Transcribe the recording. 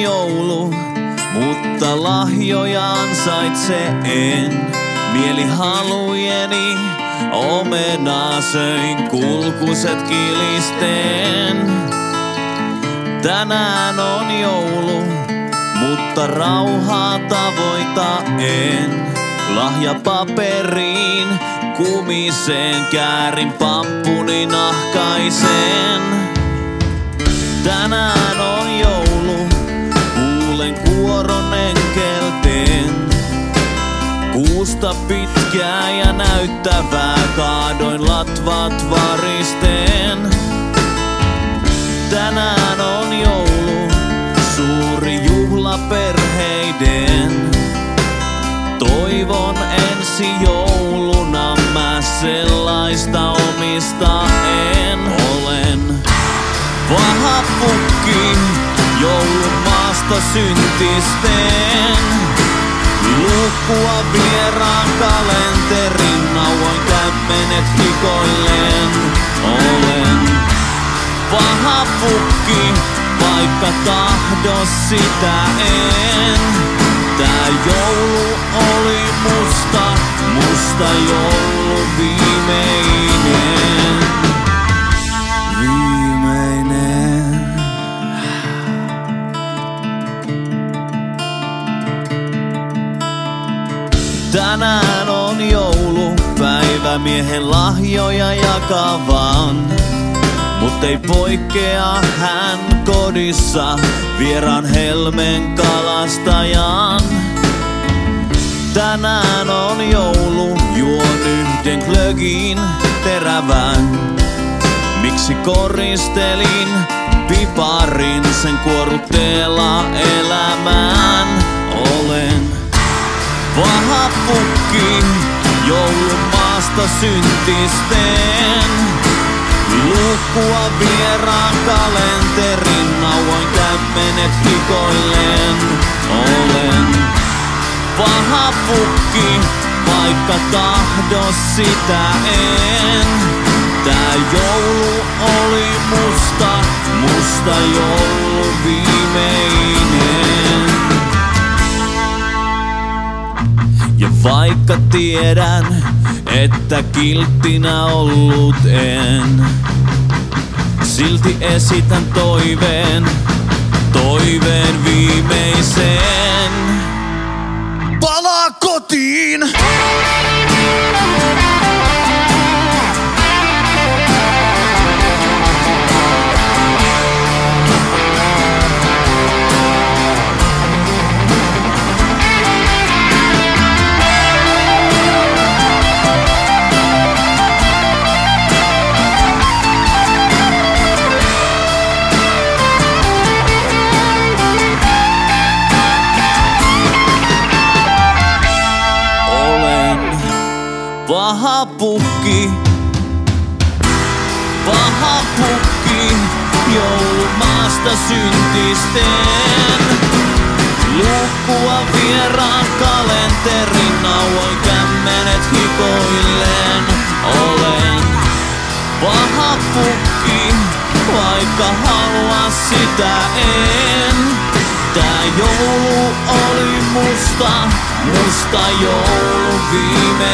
joulu, mutta lahjoja ansaitse en. Mielihalujeni omenaa söin, kulkuset kilisten. Tänään on joulu, mutta rauhaa tavoita en. Lahja paperiin, kumiseen, käärin pampuni nahkaisen. Tänään on joulu, kuulen kuoron enkelten. Kuusta pitkää ja näyttävää, kaadoin latvat varisten. Tänään on joulu, suuri juhla perheiden. Toivon ensi jouluna mä sellaista omista en. Olen vahapukki joulumaasta syntisten. Lukua vieraan kalenterin, nauan kämmenet hikoillen. Olen vahapukki, vaikka tahdo sitä en. Tää joulu oli musta, musta joulu viimeinen. Viimeinen. Tänään on joulu, päivä miehen lahjoja jakavan. Mut ei poikkea hän kodissa vieraan helmen kalastajan. Tänään on joulu, juon yhden glögin terävän. Miksi koristelin piparin sen kuorutteella elämään? Olen vahapukki joulumaasta syntisten. Lukua vieraan kalenterin, nauan kämmenet hikoillen. Olen vahapukki, vaikka tahdo sitä en. Tää joulu oli musta, musta joulu viimeinen. Ja vaikka tiedän, että kilttinä ollut en, silti esitän toiveen, toiveen viimeisen. Palaa kotiin! Vahapukki, vahapukki joulumaasta syntisten. Lukua vieraan kalenterin, nauoin kämmenet hikoillen. Olen vahapukki, vaikka halua sitä en. Tää joulu oli musta, musta joulu viimeinen.